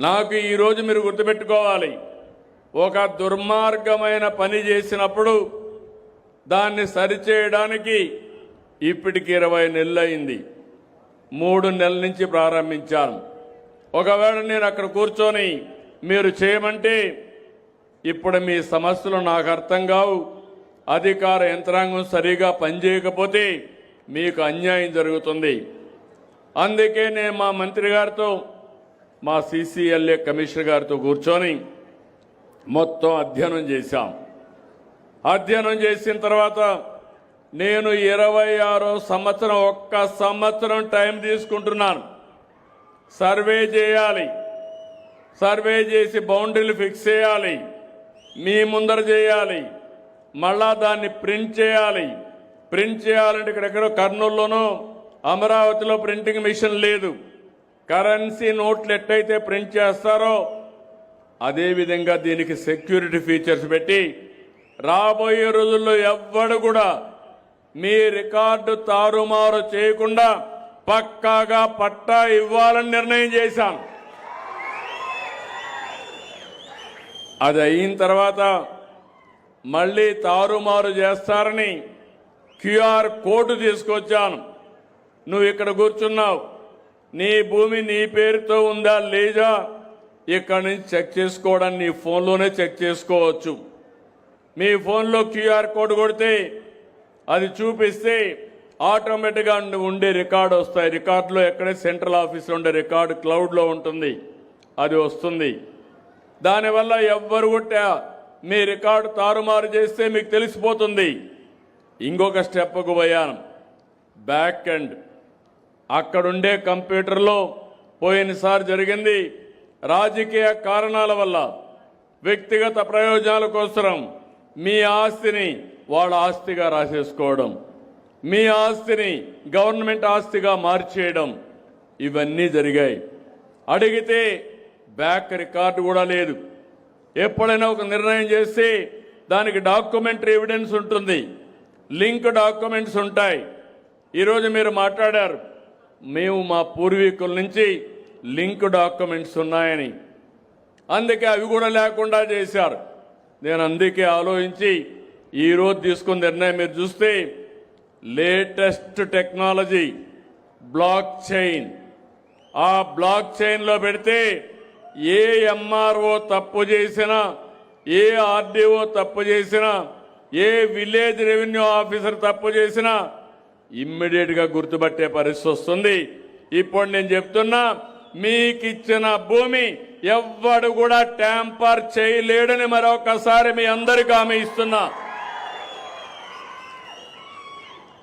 నాకు ఈరోజు మీరు గుర్తుపెట్టుకోవాలి, ఒక దుర్మార్గమైన పని చేసినప్పుడు దాన్ని సరిచేయడానికి ఇప్పటికి 20 నెలలు అయింది. 3 నెలల నుంచి ప్రారంభించాను. ఒకవేళ నేను అక్కడ కూర్చొని మీరు చేయమంటే ఇప్పుడు మీ సమస్యలు నాకు అర్థం కావు, అధికార యంత్రాంగం సరిగా పనిచేయకపోతే మీకు అన్యాయం జరుగుతుంది. అందుకే నేను మా మంత్రి గారితో మా CCLA కమిషనర్ గారితో కూర్చొని మొత్తం అధ్యయనం చేశాం. అధ్యయనం చేసిన తర్వాత నేను 26వ సంవత్సరం ఒక్క సంవత్సరం టైం తీసుకుంటున్నాను. సర్వే చేయాలి, సర్వే చేసి బౌండరీలు ఫిక్స్ చేయాలి, మీ ముందర చేయాలి, మళ్ళా దాన్ని ప్రింట్ చేయాలి. ప్రింట్ చేయాలంటే ఇక్కడెక్కడో కర్నూలులోనూ అమరావతిలో ప్రింటింగ్ మిషన్ లేదు. కరెన్సీ నోట్లు ఎట్టయితే ప్రింట్ చేస్తారో అదేవిధంగా దీనికి సెక్యూరిటీ ఫీచర్స్ పెట్టి రాబోయే రోజుల్లో ఎవ్వడు కూడా మీ రికార్డు తారుమారు చేయకుండా పక్కాగా పట్టా ఇవ్వాలని నిర్ణయం చేశాం. అది అయిన తర్వాత మళ్ళీ తారుమారు చేస్తారని QR కోడ్ తీసుకొచ్చాను. నువ్వు ఇక్కడ కూర్చున్నావు, నీ భూమి నీ పేరుతో ఉందా లేదా ఇక్కడ నుంచి చెక్ చేసుకోవడానికి నీ ఫోన్లోనే చెక్ చేసుకోవచ్చు. మీ ఫోన్లో QR కోడ్ కొడితే అది చూపిస్తే ఆటోమేటిక్గా ఉండే రికార్డు వస్తాయి. రికార్డులో ఎక్కడే సెంట్రల్ ఆఫీస్లో ఉండే రికార్డు క్లౌడ్లో ఉంటుంది, అది వస్తుంది. దానివల్ల ఎవ్వరు కూడా మీ రికార్డు తారుమారు చేస్తే మీకు తెలిసిపోతుంది. ఇంకొక స్టెప్కు పోయాను, బ్యాక్ ఎండ్. అక్కడుండే కంప్యూటర్లో పోయినసారి జరిగింది రాజకీయ కారణాల వల్ల వ్యక్తిగత ప్రయోజనాల కోసం మీ ఆస్తిని వాళ్ళ ఆస్తిగా రాసేసుకోవడం, మీ ఆస్తిని గవర్నమెంట్ ఆస్తిగా మార్చేయడం, ఇవన్నీ జరిగాయి. అడిగితే బ్యాక్ రికార్డు కూడా లేదు. ఎప్పుడైనా ఒక నిర్ణయం చేస్తే దానికి డాక్యుమెంటరీ ఎవిడెన్స్ ఉంటుంది, లింక్ డాక్యుమెంట్స్ ఉంటాయి. ఈరోజు మీరు మాట్లాడారు, మేము మా పూర్వీకుల నుంచి లింక్ డాక్యుమెంట్స్ ఉన్నాయని. అందుకే అవి కూడా లేకుండా చేశారు. నేను అందుకే ఆలోచించి ఈరోజు తీసుకున్న నిర్ణయం మీరు చూస్తే లేటెస్ట్ టెక్నాలజీ బ్లాక్ చైన్. ఆ బ్లాక్ చైన్లో పెడితే ఏ MRO తప్పు చేసినా, ఏ RDO తప్పు చేసినా, ఏ విలేజ్ రెవెన్యూ ఆఫీసర్ తప్పు చేసినా ఇమ్మీడియట్గా గుర్తుపట్టే పరిస్థితి వస్తుంది. ఇప్పుడు నేను చెప్తున్నా, మీకు ఇచ్చిన భూమి ఎవ్వడు కూడా ట్యాంపర్ చేయలేడని మరొకసారి మీ అందరికీ హామీ ఇస్తున్నా.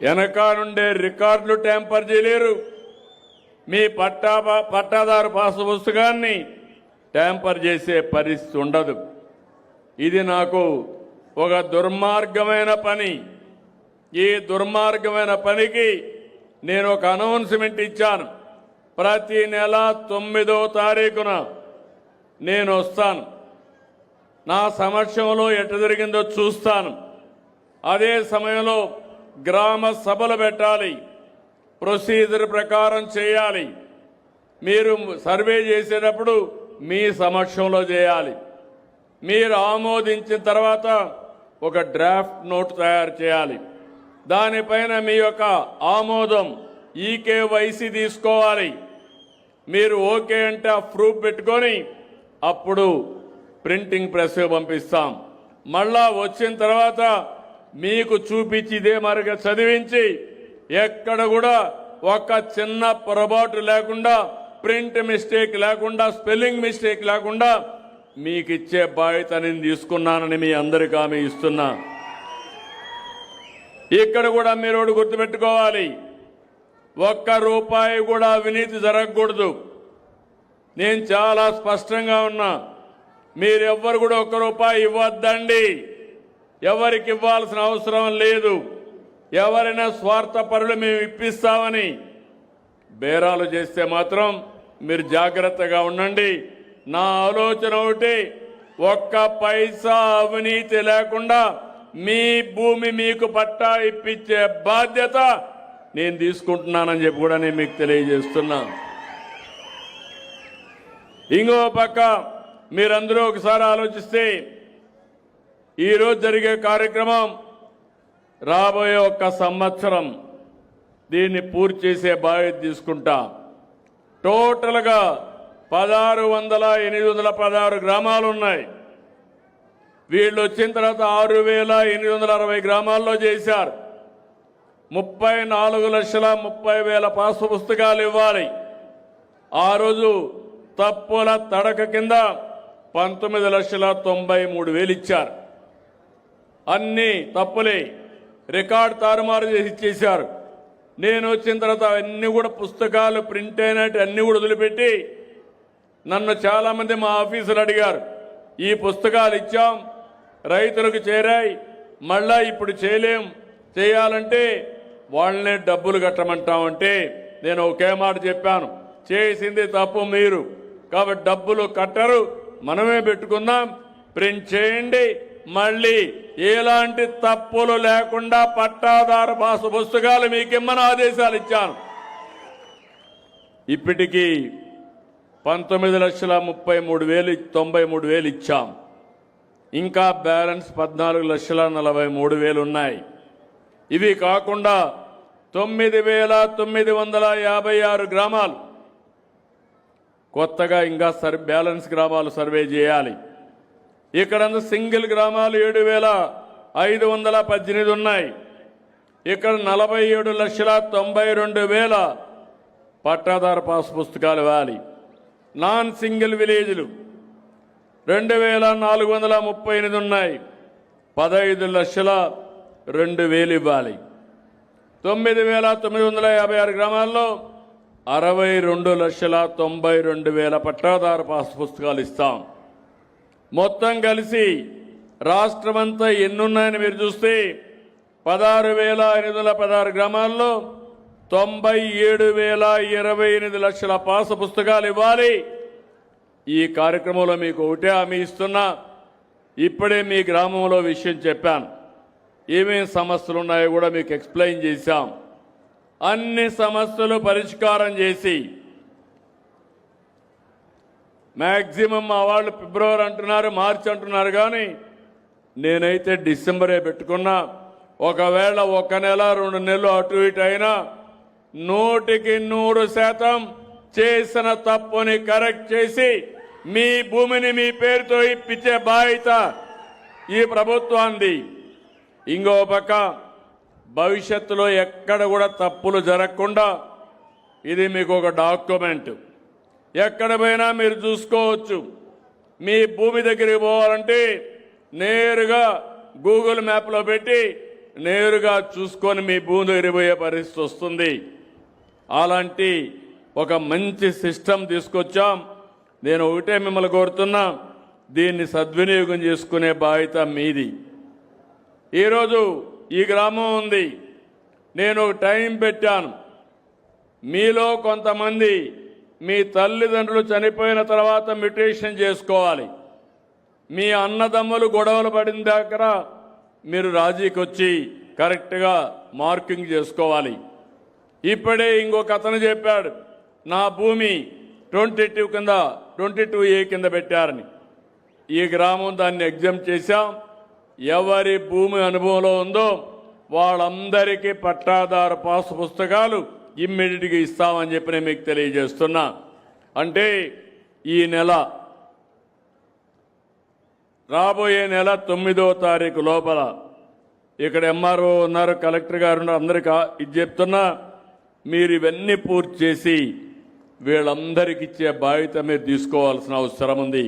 వెనకానుండే రికార్డులు ట్యాంపర్ చేయలేరు, మీ పట్టాదారు పాసు పుస్తకాన్ని ట్యాంపర్ చేసే పరిస్థితి ఉండదు. ఇది నాకు ఒక దుర్మార్గమైన పని. ఈ దుర్మార్గమైన పనికి నేను ఒక అనౌన్స్మెంట్ ఇచ్చాను. ప్రతి నెల 9వ తారీఖున నేను వస్తాను, నా సమక్షంలో ఎట్ట జరిగిందో చూస్తాను. అదే సమయంలో గ్రామ సభలు పెట్టాలి, ప్రొసీజర్ ప్రకారం చేయాలి. మీరు సర్వే చేసేటప్పుడు మీ సమక్షంలో చేయాలి. మీరు ఆమోదించిన తర్వాత ఒక డ్రాఫ్ట్ నోట్ తయారు చేయాలి. దానిపైన మీ యొక్క ఆమోదం EKYC తీసుకోవాలి. మీరు ఓకే అంటే ఆ ప్రూఫ్ పెట్టుకొని అప్పుడు ప్రింటింగ్ ప్రెస్ పంపిస్తాం. మళ్ళా వచ్చిన తర్వాత మీకు చూపించి ఇదే మరిగా చదివించి ఎక్కడ కూడా ఒక చిన్న పొరపాటు లేకుండా, ప్రింట్ మిస్టేక్ లేకుండా, స్పెల్లింగ్ మిస్టేక్ లేకుండా మీకు ఇచ్చే బాధ్యత నేను తీసుకున్నానని మీ అందరికీ హామీ ఇస్తున్నా. ఇక్కడ కూడా మీరు గుర్తుపెట్టుకోవాలి, ₹1 కూడా అవినీతి జరగకూడదు. నేను చాలా స్పష్టంగా ఉన్నా, మీరెవ్వరు కూడా ₹1 ఇవ్వద్దండి. ఎవరికి ఇవ్వాల్సిన అవసరం లేదు. ఎవరైనా స్వార్థపరులు మేము ఇప్పిస్తామని బేరాలు చేస్తే మాత్రం మీరు జాగ్రత్తగా ఉండండి. నా ఆలోచన ఒకటి, ₹1 అవినీతి లేకుండా మీ భూమి మీకు పట్టా ఇప్పించే బాధ్యత నేను తీసుకుంటున్నానని చెప్పి కూడా నేను మీకు తెలియజేస్తున్నా. ఇంకో పక్క మీరందరూ ఒకసారి ఆలోచిస్తే ఈరోజు జరిగే కార్యక్రమం రాబోయే ఒక్క సంవత్సరం దీన్ని పూర్తి చేసే బాధ్యత తీసుకుంటా. టోటల్గా 16,816 గ్రామాలు ఉన్నాయి. వీళ్ళు వచ్చిన తర్వాత 6,860 గ్రామాల్లో చేశారు. 34,30,000 పాస్ పుస్తకాలు ఇవ్వాలి. ఆ రోజు తప్పుల తడక కింద 19,93,000 ఇచ్చారు. అన్ని తప్పులే, రికార్డు తారుమారు చేసి ఇచ్చేశారు. నేను వచ్చిన తర్వాత అన్ని కూడా పుస్తకాలు ప్రింట్ అయినట్టు అన్ని కూడా వదిలిపెట్టి నన్ను చాలామంది మా ఆఫీసులు అడిగారు, ఈ పుస్తకాలు ఇచ్చాం రైతులకు చేరాయి, మళ్ళా ఇప్పుడు చేయలేం, చేయాలంటే వాళ్ళనే డబ్బులు కట్టమంటామంటే నేను ఒకే మాట చెప్పాను, చేసింది తప్పు మీరు, కాబట్టి డబ్బులు కట్టరు, మనమే పెట్టుకుందాం, ప్రింట్ చేయండి, మళ్ళీ ఎలాంటి తప్పులు లేకుండా పట్టాదారు పాసు పుస్తకాలు మీకిమ్మని ఆదేశాలు ఇచ్చాను. ఇప్పటికీ 19,33,093 ఇచ్చాం. ఇంకా బ్యాలెన్స్ 14,43,000 ఉన్నాయి. ఇవి కాకుండా 9,956 గ్రామాలు కొత్తగా ఇంకా బ్యాలెన్స్ గ్రామాలు సర్వే చేయాలి. ఇక్కడ సింగిల్ గ్రామాలు 7,518 ఉన్నాయి. ఇక్కడ 47,92,000 పట్టాదారు పాస్ పుస్తకాలు ఇవ్వాలి. నాన్ సింగిల్ విలేజ్లు 2,438 ఉన్నాయి. 15,02,000 ఇవ్వాలి. 9,956 గ్రామాల్లో 62,92,000 పట్టాదారు పాస్ పుస్తకాలు ఇస్తాం. మొత్తం కలిసి రాష్ట్రమంతా ఎన్నున్నాయని మీరు చూస్తే 16,816 గ్రామాల్లో 97,028 లక్షల పాస్ పుస్తకాలు ఇవ్వాలి. ఈ కార్యక్రమంలో మీకు ఒకటే హామీ ఇస్తున్నా, ఇప్పుడే మీ గ్రామంలో విషయం చెప్పాను, ఏమేం సమస్యలు ఉన్నాయో కూడా మీకు ఎక్స్ప్లెయిన్ చేశాం. అన్ని సమస్యలు పరిష్కారం చేసి మ్యాక్సిమం మా వాళ్ళు ఫిబ్రవరి అంటున్నారు, మార్చి అంటున్నారు, కానీ నేనైతే డిసెంబరే పెట్టుకున్నా. ఒకవేళ 1 నెల 2 నెలలు అటు ఇటు అయినా 100% చేసిన తప్పుని కరెక్ట్ చేసి మీ భూమిని మీ పేరుతో ఇప్పించే బాధ్యత ఈ ప్రభుత్వాన్ని. ఇంకో పక్క భవిష్యత్తులో ఎక్కడ కూడా తప్పులు జరగకుండా ఇది మీకు ఒక డాక్యుమెంట్, ఎక్కడ పోయినా మీరు చూసుకోవచ్చు. మీ భూమి దగ్గరికి పోవాలంటే నేరుగా గూగుల్ మ్యాప్లో పెట్టి నేరుగా చూసుకొని మీ భూమి దగ్గరికి పోయే పరిస్థితి వస్తుంది. అలాంటి ఒక మంచి సిస్టమ్ తీసుకొచ్చాం. నేను ఒకటే మిమ్మల్ని కోరుతున్నా, దీన్ని సద్వినియోగం చేసుకునే బాధ్యత మీది. ఈరోజు ఈ గ్రామం ఉంది, నేను ఒక టైం పెట్టాను. మీలో కొంతమంది మీ తల్లిదండ్రులు చనిపోయిన తర్వాత మ్యూటేషన్ చేసుకోవాలి. మీ అన్నదమ్ములు గొడవలు పడిన దగ్గర మీరు రాజీకి వచ్చి కరెక్ట్గా మార్కింగ్ చేసుకోవాలి. ఇప్పుడే ఇంకొక అతను చెప్పాడు, నా భూమి 22 కింద 22A కింద పెట్టారని. ఈ గ్రామం దాన్ని ఎగ్జామ్ చేశాం. ఎవరి భూమి అనుభవంలో ఉందో వాళ్ళందరికీ పట్టాదారు పాస్ పుస్తకాలు ఇమ్మీడియట్గా ఇస్తామని చెప్పి నేను మీకు తెలియజేస్తున్నా. అంటే ఈ నెల రాబోయే నెల 9వ తారీఖు లోపల ఇక్కడ ఎంఆర్ఓ ఉన్నారు, కలెక్టర్ గారు ఉన్నారు, అందరికీ ఇది చెప్తున్నా, మీరు ఇవన్నీ పూర్తి చేసి వీళ్ళందరికీ ఇచ్చే బాధ్యత మీరు తీసుకోవాల్సిన అవసరం ఉంది.